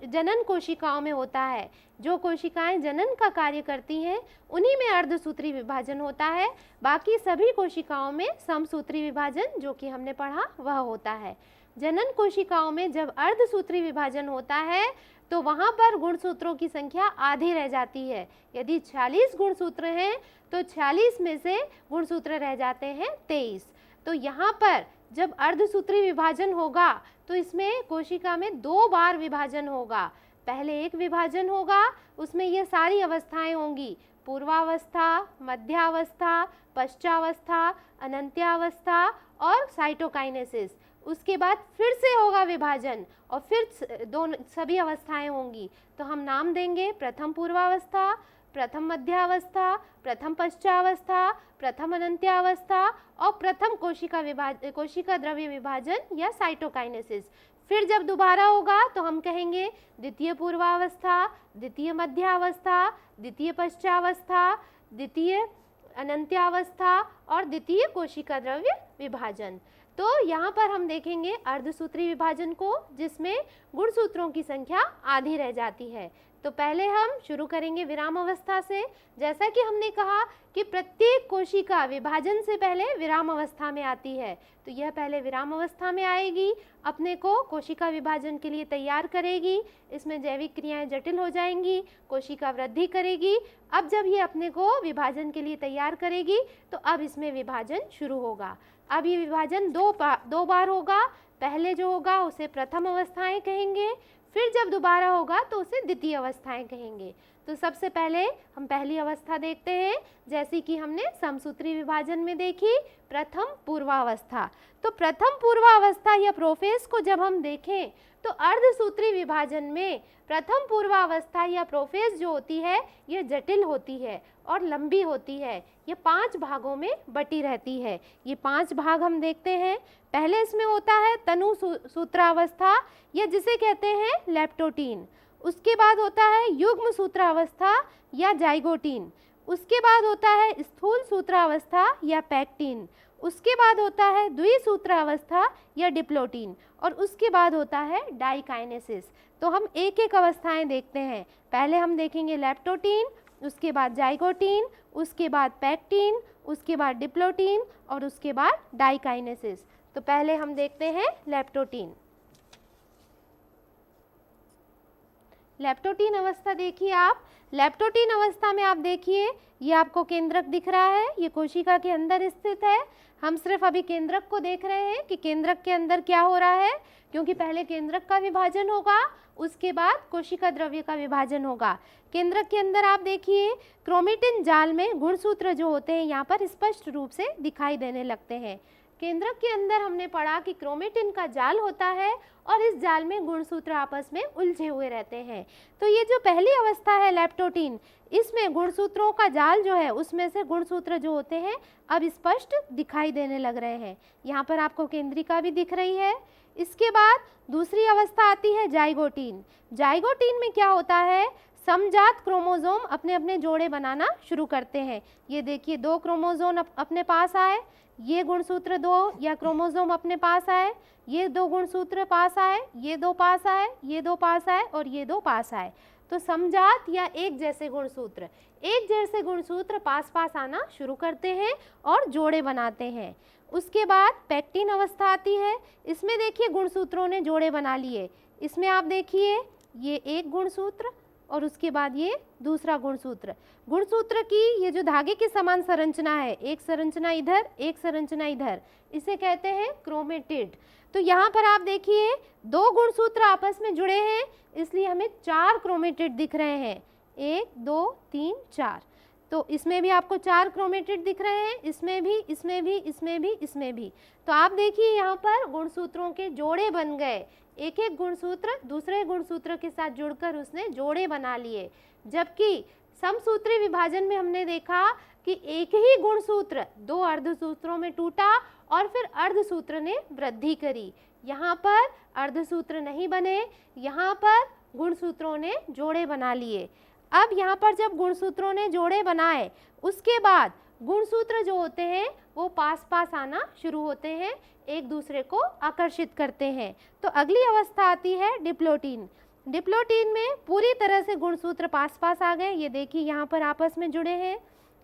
जनन कोशिकाओं में होता है। जो कोशिकाएं जनन का कार्य करती हैं उन्हीं में अर्धसूत्री विभाजन होता है। बाकी सभी कोशिकाओं में समसूत्री विभाजन, जो कि हमने पढ़ा, वह होता है। जनन कोशिकाओं में जब अर्धसूत्री विभाजन होता है तो वहाँ पर गुणसूत्रों की संख्या आधी रह जाती है। यदि 46 गुणसूत्र हैं तो 46 में से गुणसूत्र रह जाते हैं 23। तो यहाँ पर जब अर्धसूत्री विभाजन होगा तो इसमें कोशिका में 2 बार विभाजन होगा। पहले एक विभाजन होगा, उसमें ये सारी अवस्थाएं होंगी, पूर्वावस्था, मध्यावस्था, पश्चावस्था, अनंत्यावस्था और साइटोकाइनेसिस। उसके बाद फिर से होगा विभाजन और फिर दोनों सभी अवस्थाएं होंगी। तो हम नाम देंगे प्रथम पूर्वावस्था, प्रथम मध्यावस्था, प्रथम पश्चावस्था, प्रथम अनंत्यावस्था और प्रथम कोशिका द्रव्य विभाजन या साइटोकाइनेसिस। फिर जब दोबारा होगा तो हम कहेंगे द्वितीय पूर्वावस्था, द्वितीय मध्यावस्था, द्वितीय पश्चावस्था, द्वितीय अनंत्यावस्था और द्वितीय कोशिका द्रव्य विभाजन। तो यहाँ पर हम देखेंगे अर्धसूत्री विभाजन को, जिसमें गुणसूत्रों की संख्या आधी रह जाती है। तो पहले हम शुरू करेंगे विराम अवस्था से। जैसा कि हमने कहा कि प्रत्येक कोशिका विभाजन से पहले विराम अवस्था में आती है, तो यह पहले विराम अवस्था में आएगी, अपने को कोशिका विभाजन के लिए तैयार करेगी। इसमें जैविक क्रियाएं जटिल हो जाएंगी, कोशिका वृद्धि करेगी। अब जब ये अपने को विभाजन के लिए तैयार करेगी तो अब इसमें विभाजन शुरू होगा। अब ये विभाजन दो बार होगा। पहले जो होगा उसे प्रथम अवस्थाएं कहेंगे, फिर जब दोबारा होगा तो उसे द्वितीय अवस्थाएं कहेंगे। तो सबसे पहले हम पहली अवस्था देखते हैं, जैसी कि हमने समसूत्री विभाजन में देखी, प्रथम पूर्वावस्था। तो प्रथम पूर्वावस्था या प्रोफेज को जब हम देखें तो अर्धसूत्री विभाजन में प्रथम पूर्वावस्था या प्रोफेज जो होती है यह जटिल होती है और लंबी होती है। ये 5 भागों में बटी रहती है। ये 5 भाग हम देखते हैं। पहले इसमें होता है तनु सूत्रावस्था या जिसे कहते हैं लेप्टोटीन। उसके बाद होता है युग्म सूत्रावस्था या जाइगोटीन। उसके बाद होता है स्थूल सूत्रावस्था या पैक्टीन। उसके बाद होता है द्विसूत्रावस्था या डिप्लोटीन और उसके बाद होता है डाइकाइनेसिस। तो हम एक एक अवस्थाएं देखते हैं। पहले हम देखेंगे लेप्टोटीन, उसके बाद जाइगोटीन, उसके बाद पैक्टीन, उसके बाद डिप्लोटीन और उसके बाद डाइकाइनेसिस। तो पहले हम देखते हैं लेप्टोटीन। लेप्टोटीन अवस्था देखिए आप। लेप्टोटीन अवस्था में आप देखिए ये आपको केंद्रक दिख रहा है, ये कोशिका के अंदर स्थित है। हम सिर्फ अभी केंद्रक को देख रहे हैं कि केंद्रक के अंदर क्या हो रहा है, क्योंकि पहले केंद्रक का विभाजन होगा, उसके बाद कोशिका द्रव्य का विभाजन होगा। केंद्रक के अंदर आप देखिए क्रोमेटिन जाल में गुणसूत्र जो होते हैं यहाँ पर स्पष्ट रूप से दिखाई देने लगते हैं। केंद्रक के अंदर हमने पढ़ा कि क्रोमेटिन का जाल होता है और इस जाल में गुणसूत्र आपस में उलझे हुए रहते हैं। तो ये जो पहली अवस्था है लेप्टोटीन, इसमें गुणसूत्रों का जाल जो है उसमें से गुणसूत्र जो होते हैं अब स्पष्ट दिखाई देने लग रहे हैं। यहाँ पर आपको केंद्रिका भी दिख रही है। इसके बाद दूसरी अवस्था आती है जाइगोटीन। जाइगोटीन में क्या होता है, समजात क्रोमोसोम अपने अपने जोड़े बनाना शुरू करते हैं। ये देखिए 2 क्रोमोसोम अपने पास आए, ये गुणसूत्र 2 या क्रोमोसोम अपने पास आए, ये 2 गुणसूत्र पास आए, ये 2 पास आए, ये 2 पास आए और ये 2 पास आए। तो समजात या एक जैसे गुणसूत्र पास पास आना शुरू करते हैं और जोड़े बनाते हैं। उसके बाद पैक्टीन अवस्था आती है। इसमें देखिए गुणसूत्रों ने जोड़े बना लिए। इसमें आप देखिए ये एक गुणसूत्र और उसके बाद ये दूसरा गुणसूत्र। गुणसूत्र की ये जो धागे की समान संरचना है, एक संरचना इधर, एक संरचना इधर, इसे कहते हैं क्रोमेटिड। तो यहाँ पर आप देखिए 2 गुणसूत्र आपस में जुड़े हैं, इसलिए हमें 4 क्रोमेटिड दिख रहे हैं। 1 2 3 4। तो इसमें भी आपको 4 क्रोमेटिड दिख रहे हैं, इसमें भी, इसमें भी, इसमें भी, इसमें भी। तो आप देखिए यहाँ पर गुणसूत्रों के जोड़े बन गए। एक एक गुणसूत्र दूसरे गुणसूत्र के साथ जुड़कर उसने जोड़े बना लिए। जबकि समसूत्री विभाजन में हमने देखा कि एक ही गुणसूत्र दो अर्धसूत्रों में टूटा और फिर अर्धसूत्र ने वृद्धि करी। यहाँ पर अर्धसूत्र नहीं बने, यहाँ पर गुणसूत्रों ने जोड़े बना लिए। अब यहाँ पर जब गुणसूत्रों ने जोड़े बनाए उसके बाद गुणसूत्र जो होते हैं वो पास पास आना शुरू होते हैं, एक दूसरे को आकर्षित करते हैं। तो अगली अवस्था आती है डिप्लोटीन। डिप्लोटीन में पूरी तरह से गुणसूत्र पास पास आ गए। ये देखिए यहाँ पर आपस में जुड़े हैं,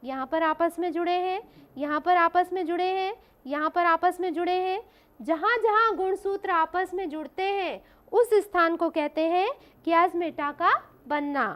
यहाँ पर आपस में जुड़े हैं, यहाँ पर आपस में जुड़े हैं, यहाँ पर आपस में जुड़े हैं। जहाँ जहाँ गुणसूत्र आपस में जुड़ते हैं उस स्थान को कहते हैं कियास्मेटा का बनना।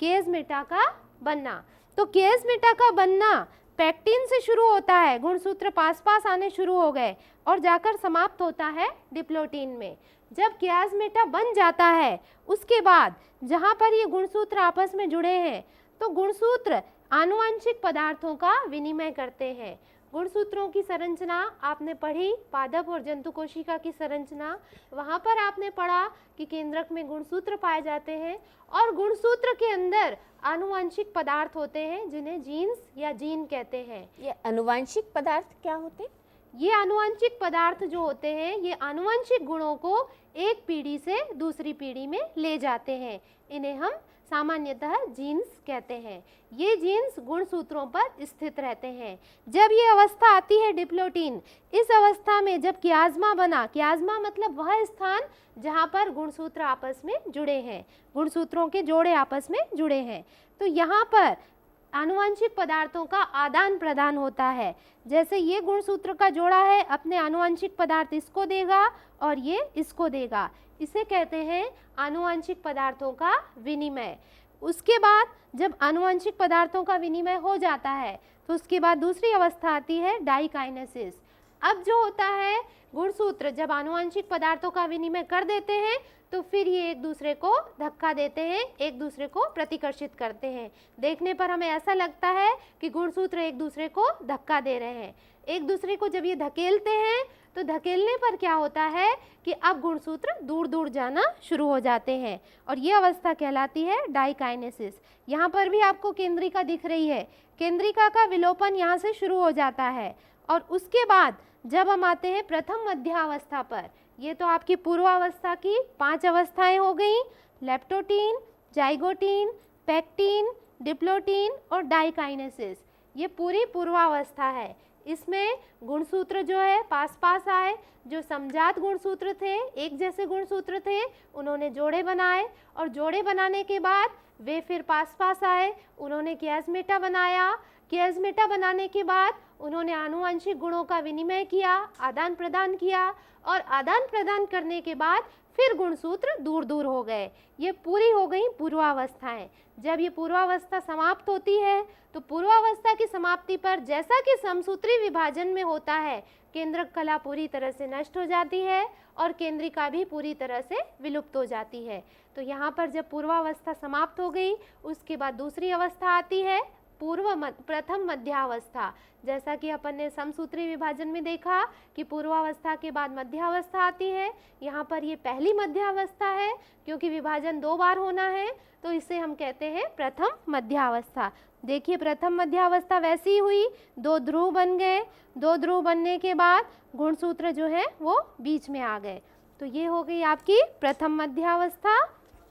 कियास्मेटा का बनना। तो कियास्मेटा का बनना पैक्टिन से शुरू होता है, गुणसूत्र पास पास आने शुरू हो गए और जाकर समाप्त होता है डिप्लोटीन में। जब कियास्मेटा बन जाता है उसके बाद जहाँ पर ये गुणसूत्र आपस में जुड़े हैं तो गुणसूत्र आनुवंशिक पदार्थों का विनिमय करते हैं। गुणसूत्रों की संरचना आपने पढ़ी, पादप और जंतु कोशिका की संरचना। वहाँ पर आपने पढ़ा कि केंद्रक में गुणसूत्र पाए जाते हैं और गुणसूत्र के अंदर आनुवंशिक पदार्थ होते हैं जिन्हें जीन्स या जीन कहते हैं। ये आनुवंशिक पदार्थ क्या होते हैं? ये आनुवंशिक पदार्थ जो होते हैं ये आनुवंशिक गुणों को एक पीढ़ी से दूसरी पीढ़ी में ले जाते हैं। इन्हें हम सामान्यतः जीन्स कहते हैं। ये जीन्स गुणसूत्रों पर स्थित रहते हैं। जब ये अवस्था आती है डिप्लोटीन, इस अवस्था में जब कियाज्मा बना, कियाज्मा मतलब वह स्थान जहाँ पर गुणसूत्र आपस में जुड़े हैं, गुणसूत्रों के जोड़े आपस में जुड़े हैं, तो यहाँ पर आनुवंशिक पदार्थों का आदान प्रदान होता है। जैसे ये गुणसूत्र का जोड़ा है, अपने आनुवंशिक पदार्थ इसको देगा और ये इसको देगा, इसे कहते हैं आनुवंशिक पदार्थों का विनिमय। उसके बाद जब आनुवंशिक पदार्थों का विनिमय हो जाता है तो उसके बाद दूसरी अवस्था आती है डाइकाइनेसिस। अब जो होता है गुणसूत्र जब आनुवंशिक पदार्थों का विनिमय कर देते हैं तो फिर ये एक दूसरे को धक्का देते हैं, एक दूसरे को प्रतिकर्षित करते हैं। देखने पर हमें ऐसा लगता है कि गुणसूत्र एक दूसरे को धक्का दे रहे हैं। एक दूसरे को जब ये धकेलते हैं तो धकेलने पर क्या होता है कि अब गुणसूत्र दूर दूर जाना शुरू हो जाते हैं और ये अवस्था कहलाती है डाइकाइनेसिस। यहाँ पर भी आपको केंद्रिका दिख रही है, केंद्रिका का विलोपन यहाँ से शुरू हो जाता है। और उसके बाद जब हम आते हैं प्रथम मध्यावस्था पर, ये तो आपकी पूर्वावस्था की 5 अवस्थाएं हो गई, लेप्टोटीन, जाइगोटीन, पैक्टीन, डिप्लोटीन और डाइकाइनेसिस। ये पूरी पूर्वावस्था है। इसमें गुणसूत्र जो है पास पास आए, जो समजात गुणसूत्र थे, एक जैसे गुणसूत्र थे, उन्होंने जोड़े बनाए और जोड़े बनाने के बाद वे फिर पास पास आए, उन्होंने कियास्मेटा बनाया। कियास्मेटा बनाने के बाद उन्होंने आनुवंशिक गुणों का विनिमय किया, आदान प्रदान किया और आदान प्रदान करने के बाद फिर गुणसूत्र दूर दूर हो गए। ये पूरी हो गई पूर्वावस्थाएं। जब ये पूर्वावस्था समाप्त होती है तो पूर्वावस्था की समाप्ति पर जैसा कि समसूत्री विभाजन में होता है, केंद्रक कला पूरी तरह से नष्ट हो जाती है और केंद्रिका भी पूरी तरह से विलुप्त हो जाती है। तो यहाँ पर जब पूर्वावस्था समाप्त हो गई उसके बाद दूसरी अवस्था आती है प्रथम मध्यावस्था। जैसा कि अपन ने समसूत्री विभाजन में देखा कि पूर्वावस्था के बाद मध्यावस्था आती है, यहाँ पर ये पहली मध्यावस्था है क्योंकि विभाजन 2 बार होना है तो इसे हम कहते हैं प्रथम मध्यावस्था। देखिए प्रथम मध्यावस्था वैसी ही हुई, 2 ध्रुव बन गए, 2 ध्रुव बनने के बाद गुणसूत्र जो है वो बीच में आ गए। तो ये हो गई आपकी प्रथम मध्यावस्था।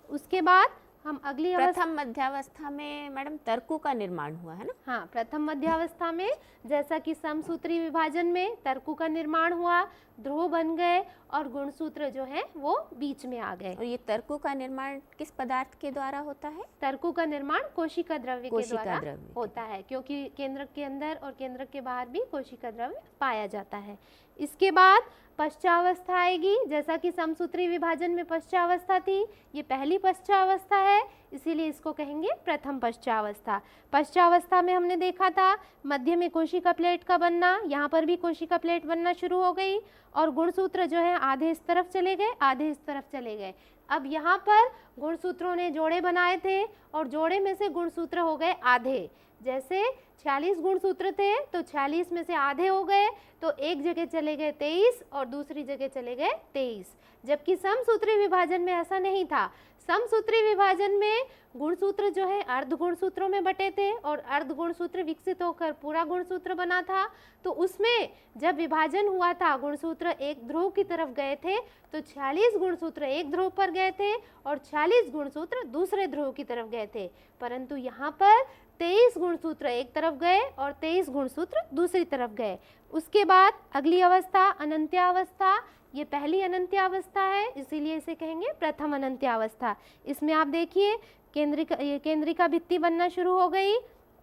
उसके बाद हम अगली प्रथम मध्यावस्था में मैडम तर्कु का निर्माण हुआ है ना? हाँ, प्रथम मध्यावस्था में जैसा कि समसूत्री विभाजन में तर्कु का निर्माण हुआ, ध्रुव बन गए और गुणसूत्र जो है वो बीच में आ गए। और ये तर्कु का निर्माण किस पदार्थ के द्वारा होता है? तर्कु का निर्माण कोशिका द्रव्य के द्वारा द्रव्य होता है क्योंकि केंद्रक के अंदर और केंद्रक के बाहर भी कोशिका द्रव्य पाया जाता है। इसके बाद पश्चावस्था आएगी। जैसा कि समसूत्री विभाजन में पश्चावस्था थी, ये पहली पश्चावस्था है, इसीलिए इसको कहेंगे प्रथम पश्चावस्था। पश्चावस्था में हमने देखा था मध्य में कोशिका प्लेट का बनना, यहाँ पर भी कोशिका प्लेट बनना शुरू हो गई और गुणसूत्र जो है आधे इस तरफ चले गए, आधे इस तरफ चले गए। अब यहाँ पर गुणसूत्रों ने जोड़े बनाए थे और जोड़े में से गुणसूत्र हो गए आधे। जैसे 46 गुणसूत्र थे तो 46 में से आधे हो गए तो एक जगह चले गए 23 और दूसरी जगह चले गए 23। जबकि समसूत्री विभाजन में ऐसा नहीं था। समसूत्री विभाजन में गुणसूत्र जो है अर्ध गुणसूत्रों में बटे थे और अर्ध गुणसूत्र विकसित होकर पूरा गुणसूत्र बना था। तो उसमें जब विभाजन हुआ था गुणसूत्र एक ध्रुव की तरफ गए थे तो 46 गुणसूत्र एक ध्रुव पर गए थे और 46 गुणसूत्र दूसरे ध्रुव की तरफ गए थे। परंतु यहाँ पर 23 गुणसूत्र एक तरफ गए और 23 गुणसूत्र दूसरी तरफ गए। उसके बाद अगली अवस्था अनंत्यावस्था, ये पहली अनंत्यावस्था है, इसीलिए इसे कहेंगे प्रथम अनंत्यावस्था। इसमें आप देखिए केंद्रिका भित्ति बनना शुरू हो गई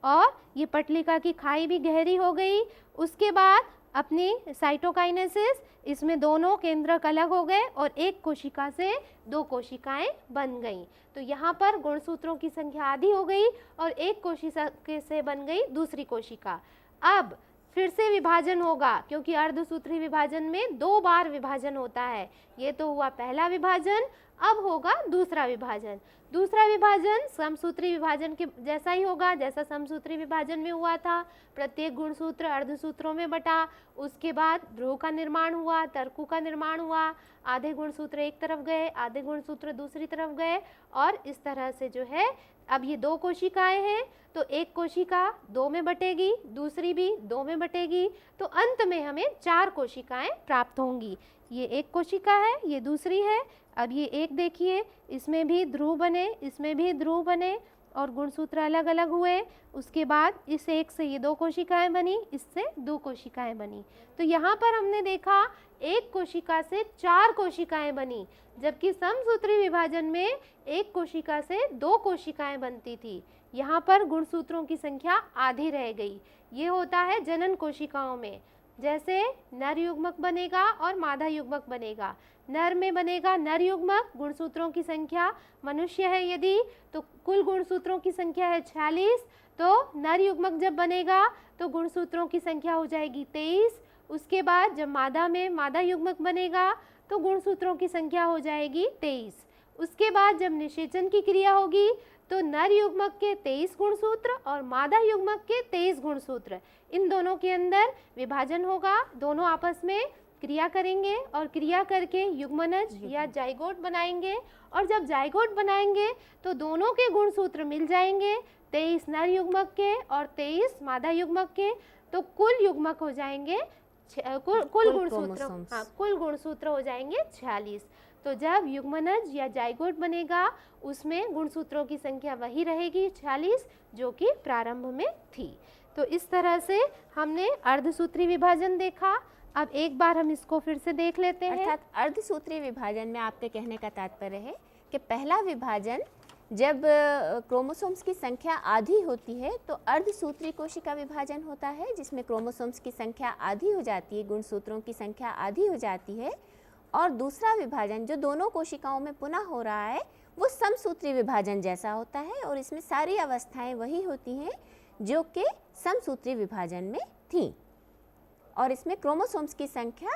और ये पटलिका की खाई भी गहरी हो गई। उसके बाद अपनी साइटोकाइनेसिस, इसमें दोनों केंद्रक अलग हो गए और एक कोशिका से दो कोशिकाएं बन गईं। तो यहाँ पर गुणसूत्रों की संख्या आधी हो गई और एक कोशिका से बन गई दूसरी कोशिका। अब फिर से विभाजन होगा क्योंकि अर्धसूत्री विभाजन में 2 बार विभाजन होता है। ये तो हुआ पहला विभाजन, अब होगा दूसरा विभाजन। दूसरा विभाजन समसूत्री विभाजन के जैसा ही होगा जैसा समसूत्री विभाजन में हुआ था। प्रत्येक गुणसूत्र अर्धसूत्रों में बटा, उसके बाद ध्रुव का निर्माण हुआ, तर्कु का निर्माण हुआ, आधे गुणसूत्र एक तरफ गए, आधे गुणसूत्र दूसरी तरफ गए और इस तरह से जो है अब ये 2 कोशिकाएं हैं तो एक कोशिका 2 में बटेगी, दूसरी भी 2 में बटेगी, तो अंत में हमें 4 कोशिकाएं प्राप्त होंगी। ये एक कोशिका है, ये दूसरी है। अब ये एक देखिए, इसमें भी ध्रुव बने, इसमें भी ध्रुव बने और गुणसूत्र अलग अलग हुए। उसके बाद इस एक से ये 2 कोशिकाएं बनी, इससे 2 कोशिकाएं बनी। तो यहाँ पर हमने देखा एक कोशिका से 4 कोशिकाएं बनी, जबकि समसूत्री विभाजन में एक कोशिका से 2 कोशिकाएं बनती थी। यहाँ पर गुणसूत्रों की संख्या आधी रह गई। ये होता है जनन कोशिकाओं में, जैसे नर युग्मक बनेगा और मादा युग्मक बनेगा। नर में बनेगा नर युग्मक, गुणसूत्रों की संख्या मनुष्य है यदि तो कुल गुणसूत्रों की संख्या है 46, तो नर युग्मक जब बनेगा तो गुणसूत्रों की संख्या हो जाएगी 23। उसके बाद जब मादा में मादा युग्मक बनेगा तो गुणसूत्रों की संख्या हो जाएगी 23। उसके बाद जब निषेचन की क्रिया होगी तो नर युग्मक के 23 गुणसूत्र और मादा युग्मक के 23 गुणसूत्र, इन दोनों के अंदर विभाजन होगा। दोनों आपस में क्रिया करेंगे और क्रिया करके युग्मनज या जाइगोट बनाएंगे और जब जाइगोट बनाएंगे तो दोनों के गुणसूत्र मिल जाएंगे, 23 नर युग्मक के और 23 मादा युग्मक के, तो कुल युग्मक हो जाएंगे कुल गुणसूत्र हो जाएंगे 46। तो जब युग्मनज या जाइगोट बनेगा उसमें गुणसूत्रों की संख्या वही रहेगी 46 जो कि प्रारंभ में थी। तो इस तरह से हमने अर्धसूत्री विभाजन देखा। अब एक बार हम इसको फिर से देख लेते हैं। अर्थात अर्धसूत्री विभाजन में आपके कहने का तात्पर्य है कि पहला विभाजन जब क्रोमोसोम्स की संख्या आधी होती है तो अर्धसूत्री कोशिका विभाजन होता है, जिसमें क्रोमोसोम्स की संख्या आधी हो जाती है, गुणसूत्रों की संख्या आधी हो जाती है। और दूसरा विभाजन जो दोनों कोशिकाओं में पुनः हो रहा है वो समसूत्री विभाजन जैसा होता है और इसमें सारी अवस्थाएं वही होती हैं जो कि समसूत्री विभाजन में थीं। और इसमें क्रोमोसोम्स की संख्या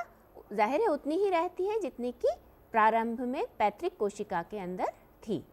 जाहिर है उतनी ही रहती है जितनी कि प्रारंभ में पैतृक कोशिका के अंदर थी।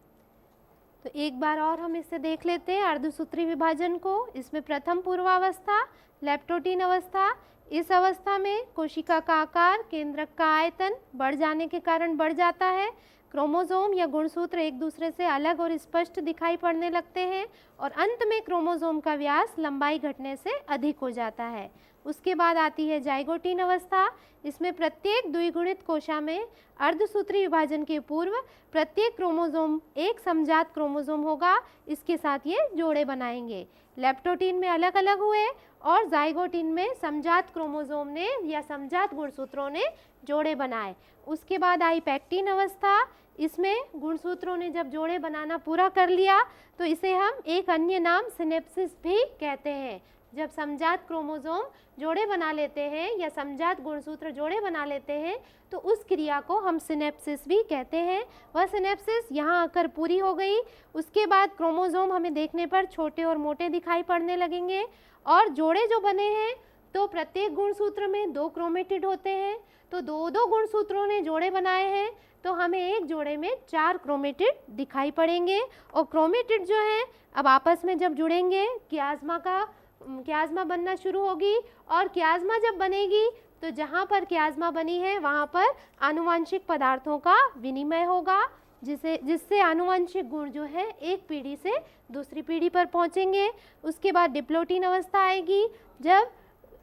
तो एक बार और हम इसे देख लेते हैं अर्धसूत्री विभाजन को। इसमें प्रथम पूर्वावस्था लेप्टोटीन अवस्था, इस अवस्था में कोशिका का आकार, केंद्रक का आयतन बढ़ जाने के कारण बढ़ जाता है। क्रोमोसोम या गुणसूत्र एक दूसरे से अलग और स्पष्ट दिखाई पड़ने लगते हैं और अंत में क्रोमोसोम का व्यास लंबाई घटने से अधिक हो जाता है। उसके बाद आती है जाइगोटीन अवस्था। इसमें प्रत्येक द्विगुणित कोशा में अर्धसूत्री विभाजन के पूर्व प्रत्येक क्रोमोसोम एक समजात क्रोमोसोम होगा, इसके साथ ये जोड़े बनाएंगे। लेप्टोटीन में अलग अलग हुए और जाइगोटीन में समजात क्रोमोसोम ने या समजात गुणसूत्रों ने जोड़े बनाए। उसके बाद आई पैक्टीन अवस्था। इसमें गुणसूत्रों ने जब जोड़े बनाना पूरा कर लिया तो इसे हम एक अन्य नाम सिनेप्सिस भी कहते हैं। जब समजात क्रोमोसोम जोड़े बना लेते हैं या समजात गुणसूत्र जोड़े बना लेते हैं तो उस क्रिया को हम सिनेप्सिस भी कहते हैं। वह सिनेप्सिस यहाँ आकर पूरी हो गई। उसके बाद क्रोमोसोम हमें देखने पर छोटे और मोटे दिखाई पड़ने लगेंगे और जोड़े जो बने हैं तो प्रत्येक गुणसूत्र में 2 क्रोमेटिड होते हैं, तो 2-2 गुणसूत्रों ने जोड़े बनाए हैं, तो हमें एक जोड़े में 4 क्रोमेटिड दिखाई पड़ेंगे। और क्रोमेटिड जो हैं अब आपस में जब जुड़ेंगे क्याज़्मा बनना शुरू होगी, और क्याज़्मा जब बनेगी तो जहाँ पर क्याज़्मा बनी है वहाँ पर आनुवंशिक पदार्थों का विनिमय होगा, जिससे आनुवंशिक गुण जो है एक पीढ़ी से दूसरी पीढ़ी पर पहुँचेंगे। उसके बाद डिप्लोटीन अवस्था आएगी, जब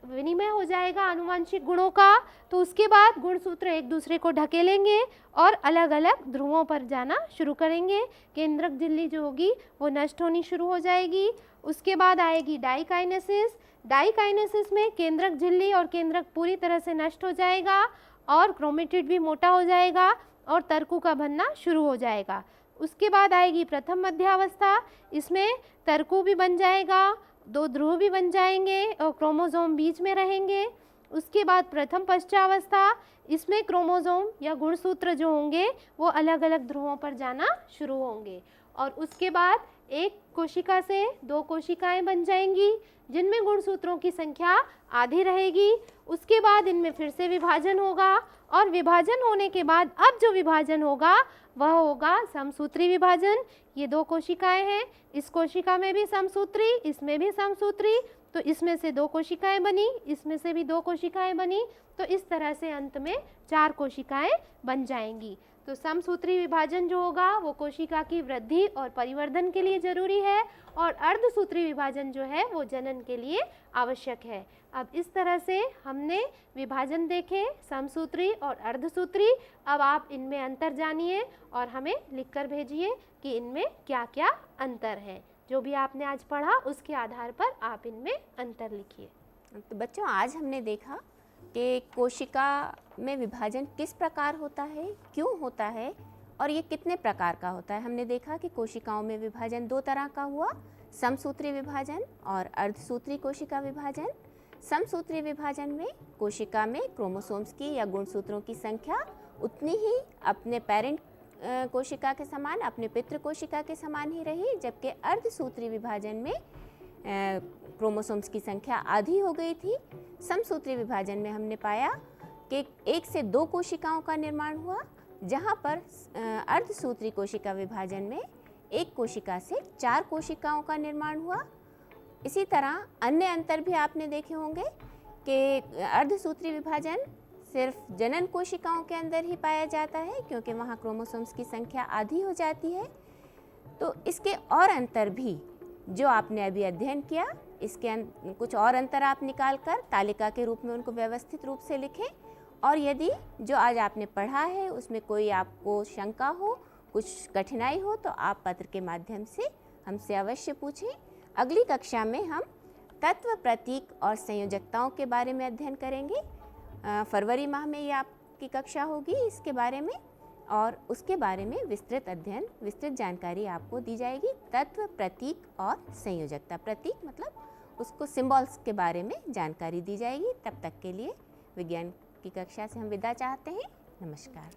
विनिमय हो जाएगा आनुवंशिक गुणों का, तो उसके बाद गुणसूत्र एक दूसरे को ढकेलेंगे और अलग अलग ध्रुवों पर जाना शुरू करेंगे। केंद्रक झिल्ली जो होगी वो नष्ट होनी शुरू हो जाएगी। उसके बाद आएगी डाइकाइनेसिस। डाइकाइनेसिस में केंद्रक झिल्ली और केंद्रक पूरी तरह से नष्ट हो जाएगा और क्रोमेटिड भी मोटा हो जाएगा और तर्कु का बनना शुरू हो जाएगा। उसके बाद आएगी प्रथम मध्यावस्था। इसमें तर्कु भी बन जाएगा, 2 ध्रुव भी बन जाएंगे और क्रोमोसोम बीच में रहेंगे। उसके बाद प्रथम पश्चावस्था, इसमें क्रोमोसोम या गुणसूत्र जो होंगे वो अलग अलग ध्रुवों पर जाना शुरू होंगे। और उसके बाद एक कोशिका से 2 कोशिकाएं बन जाएंगी, जिनमें गुणसूत्रों की संख्या आधी रहेगी। उसके बाद इनमें फिर से विभाजन होगा, और विभाजन होने के बाद अब जो विभाजन होगा वह होगा समसूत्री विभाजन। ये 2 कोशिकाएं हैं, इस कोशिका में भी समसूत्री, इसमें भी समसूत्री, तो इसमें से 2 कोशिकाएं बनी, इसमें से भी 2 कोशिकाएं बनी, तो इस तरह से अंत में 4 कोशिकाएं बन जाएंगी। तो समसूत्री विभाजन जो होगा वो कोशिका की वृद्धि और परिवर्धन के लिए जरूरी है, और अर्धसूत्री विभाजन जो है वो जनन के लिए आवश्यक है। अब इस तरह से हमने विभाजन देखे, समसूत्री और अर्धसूत्री। अब आप इनमें अंतर जानिए और हमें लिखकर भेजिए कि इनमें क्या क्या अंतर है। जो भी आपने आज पढ़ा उसके आधार पर आप इनमें अंतर लिखिए। तो बच्चों, आज हमने देखा कि कोशिका में विभाजन किस प्रकार होता है, क्यों होता है और ये कितने प्रकार का होता है। हमने देखा कि कोशिकाओं में विभाजन 2 तरह का हुआ, समसूत्री विभाजन और अर्धसूत्री कोशिका विभाजन। समसूत्री विभाजन में कोशिका में क्रोमोसोम्स की या गुणसूत्रों की संख्या उतनी ही अपने पेरेंट कोशिका के समान, अपने पितृ कोशिका के समान ही रही, जबकि अर्धसूत्री विभाजन में क्रोमोसोम्स की संख्या आधी हो गई थी। समसूत्री विभाजन में हमने पाया कि 1 से 2 कोशिकाओं का निर्माण हुआ, जहाँ पर अर्धसूत्री कोशिका विभाजन में 1 कोशिका से 4 कोशिकाओं का निर्माण हुआ। इसी तरह अन्य अंतर भी आपने देखे होंगे कि अर्धसूत्री विभाजन सिर्फ जनन कोशिकाओं के अंदर ही पाया जाता है, क्योंकि वहाँ क्रोमोसोम्स की संख्या आधी हो जाती है। तो इसके और अंतर भी जो आपने अभी अध्ययन किया, इसके कुछ और अंतर आप निकाल कर तालिका के रूप में उनको व्यवस्थित रूप से लिखें। और यदि जो आज आपने पढ़ा है उसमें कोई आपको शंका हो, कुछ कठिनाई हो, तो आप पत्र के माध्यम से हमसे अवश्य पूछें। अगली कक्षा में हम तत्व, प्रतीक और संयोजकताओं के बारे में अध्ययन करेंगे। फरवरी माह में ये आपकी कक्षा होगी इसके बारे में, और उसके बारे में विस्तृत जानकारी आपको दी जाएगी। तत्व, प्रतीक और संयोजकता। प्रतीक मतलब उसको सिंबल्स के बारे में जानकारी दी जाएगी। तब तक के लिए विज्ञान की कक्षा से हम विदा चाहते हैं। नमस्कार।